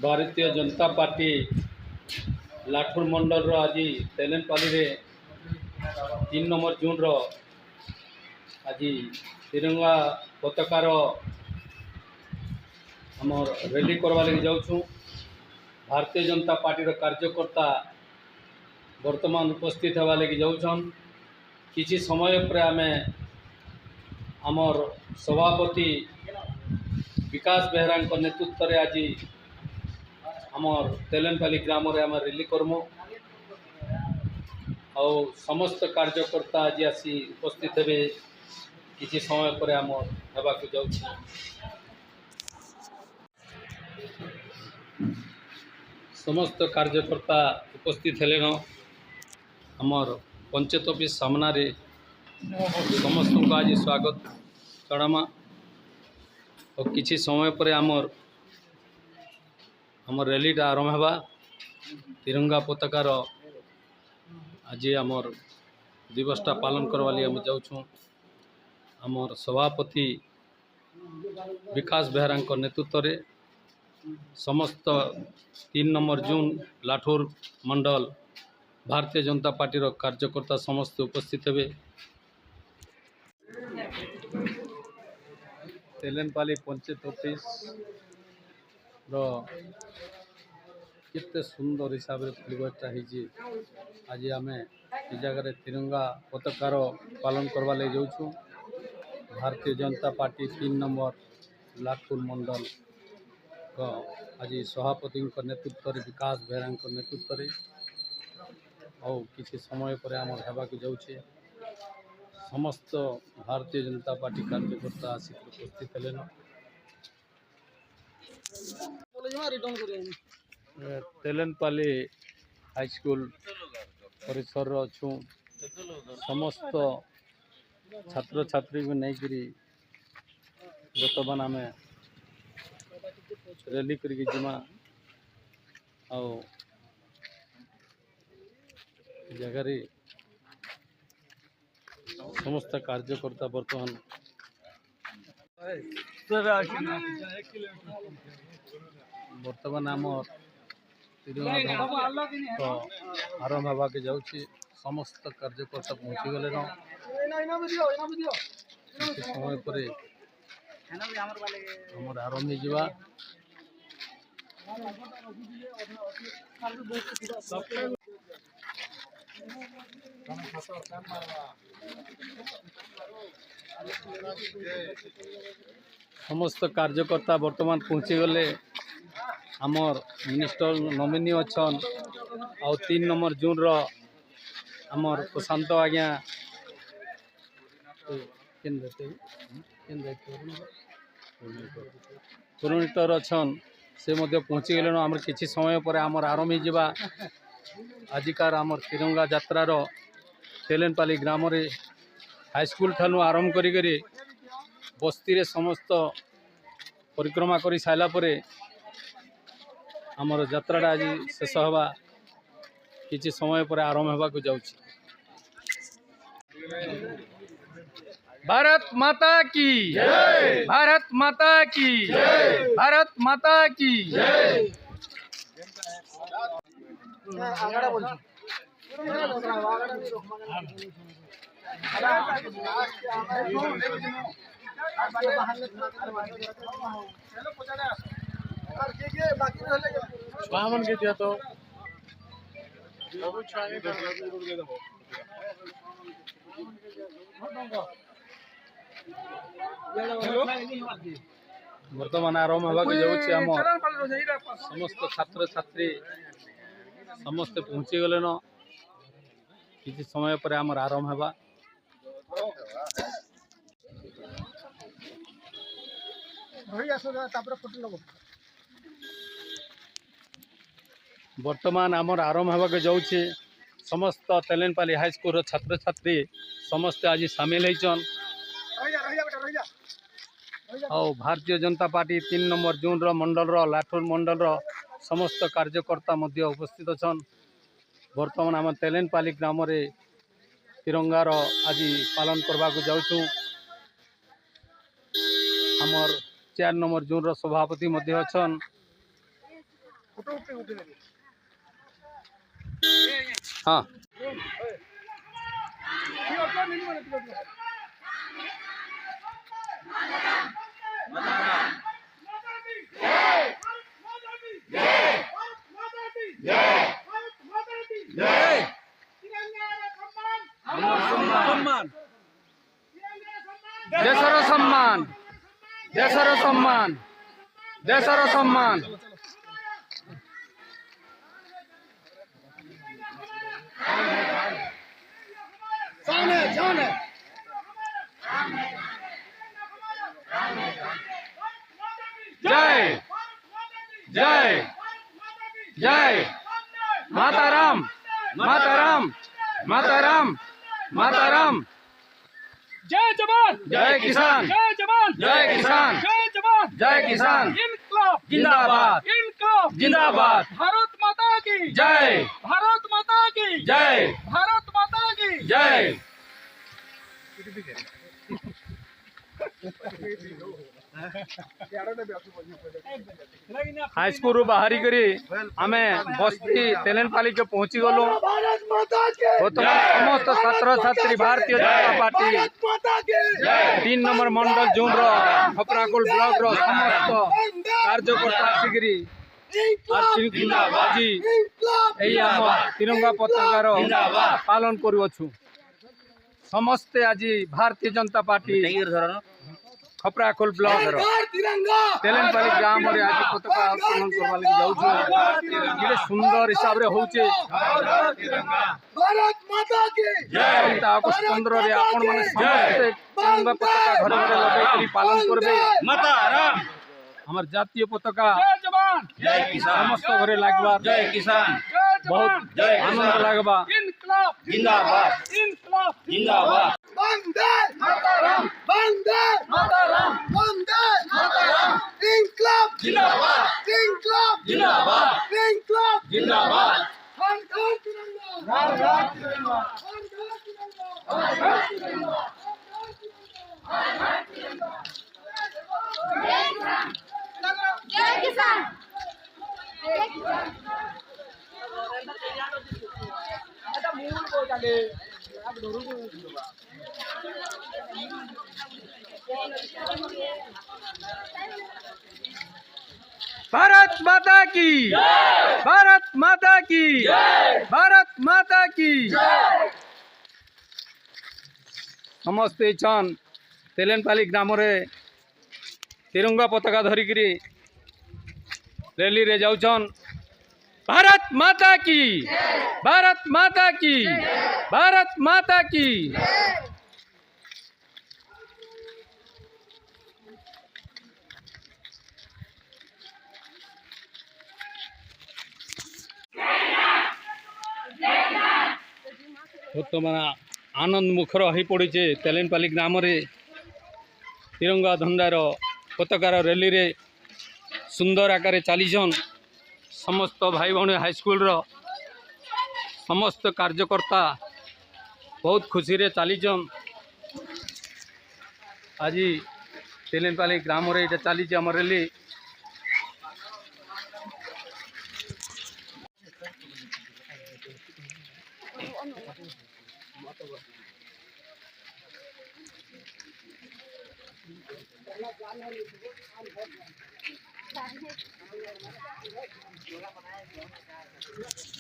Bharatiya Janata party लाठुर मंडल आज तेलेनपाली रे 3 number जून रो आज तिरंगा पताकार आमर रैली करवा लगी जाऊँ। भारतीय जनता पार्टी रो कार्यकर्ता वर्तमान उपस्थित होगा लगी जाऊन। किसी समय पर आम आमर सभापति विकास बेहरा नेतृत्व में आज आमर तेलेनपाली ग्राम रे आम रैली करमु और समस्त कार्यकर्ता आज आसी उपस्थित हे। किसी समय पर आम होगाक जाऊँ। समस्त कार्यकर्ता उपस्थित हेले आमर पंचायत ऑफिस सामना रे समस्त को आज स्वागत चढ़ामा और किसी समय पर आमर रैलीटा आरंभ होगा। तिरंगा पताकार आज आमर दिवसटा पालन करवा लिए जाऊँ। आमर सभापति विकास बेहरा नेतृत्व रे समस्त 3 नंबर जून लाठुर मंडल भारतीय जनता पार्टी रो कार्यकर्ता समस्त उपस्थित हे। तेलेनपाली पंचायत ऑफिस रो कितने सुंदर हिसाब से परिवेशटा होती। आज आम ये जगह तिरंगा पताकार पालन करवा ले जाऊँ। भारतीय जनता पार्टी 3 नंबर लाठुर मंडल को आज सभापति नेतृत्व रे विकास बेहरा नेतृत्व रे और किसी समय पर आम होगाक जाऊँ। समस्त भारतीय जनता पार्टी कार्यकर्ता आसिक उपस्थित हेलेन। तेलेनपाली हाई स्कूल परिसर अच्छू। समस्त छात्र छात्री को लेकर बर्तमान आम रैली करके जिमा और जगह समस्त कार्यकर्ता बर्तमान आम तिरंगा आरंभ होगा जाऊँ। समस्त कार्यकर्ता पहुँची गले समय पर आमर आरंभ हो। समस्त कार्यकर्ता वर्तमान पहुँची गले। आमर मिनिस्टर नॉमिनी अच्छन और 3 नंबर जून रो आमर प्रशांत आज्ञा कोऑर्डिनेटर अच्छन से पहुँची गले। आमर किसी समय पर आमर आरंभ हो। आजिकार आमर तिरंगा यात्रार तेलेनपाली ग्राम रे हाईस्कूल ठानु आरंभ करी बस्ती रे समस्त परिक्रमा कर सारा पर आमर यात्राटा आज शेष हवा। किसी समय पर आरंभ होगा जाऊँ। भारत माता की जय, भारत माता की जय, भारत माता की जय। छुआमन के दिया तो वर्तमान आरंभ होगा जाऊँ। समस्त छात्र छात्री समस्त पहुँची गले। किसी समय पर आमर आरंभ होगा। वर्तमान आमर आरंभ होगा जाऊँ। समस्त तेलेनपाली हाई स्कूल छात्र छात्री समस्त आज सामिल होइछन और भारतीय जनता पार्टी 3 नंबर जून रो मंडल रो लाठुर मंडल रो समस्त कार्यकर्ता मध्य उपस्थित अच्छन। वर्तमान आम तेलेनपाली ग्राम रे तिरंगार आज पालन करवा जाऊँ। आमर 4 नंबर जून रो सभापति मध्य अच्छन। हाँ देशर सम्मान देशर सम्मान देशर सम्मान जय जय जय माताराम माताराम माताराम माताराम जय जवान जय किसान जय जवान जय किसान जय जवान जय किसान इनकलाब जिंदाबाद इनकलाब जिंदाबाद भारत माता की जय भारत माता की जय भारत माता की जय हाईस्कूल बाहरी करी आमे बस्ती तेलेनपाली के पहुंची गलु बर्तमान समस्त छात्र छात्री भारतीय जनता पार्टी 3 नंबर मंडल जोन खपराकुल ब्लॉक रो समस्त कार्यकर्ता आसिकरी आज तिरंगा पताकार पालन करुछु समस्ते आज भारतीय जनता पार्टी खपराकुल ब्लॉक तेलेनपाली ग्राम रे आज पताका उत्तोलन करवा लगी जाउछु ये सुंदर हिसाब रे होउचे भारत माता की जय अगस्त 15 रे आपण माने समस्त तिरंगा पताका घर घर लगाई करी पालन करबे माताराम हमर जातीय पताका जय जवान जय किसान समस्त घरे लागबा जय किसान जय बहुत जवान जय आनंद लागबा इनकलाब जिंदाबाद इनकलाब जिंदाबाद वंदे मातरम वंदे मातरम वंदे मातरम इनकलाब जिंदाबाद इनकलाब जिंदाबाद इनकलाब जिंदाबाद हर घर तिरंगा हर घर तिरंगा हर घर तिरंगा हर घर तिरंगा जय किसान भारत माता की भारत माता की भारत माता की समस्ते छन तेलेनपाली ग्राम रे तिरंगा पताका धरिकी रैली रे जाउछन भारत माता की भारत माता की भारत माता की बर्तमान आनंद मुखर हो पड़ी तेलेनपाली ग्राम रे तिरंगा झंडार पताकार रैली रे सुंदर आकार चलीछन समस्त भाई भाई हाईस्कूल रो समस्त कार्यकर्ता बहुत खुशी रे चलीछन आज तेलेनपाली ग्राम रे इटा चली आम रैली Thank you.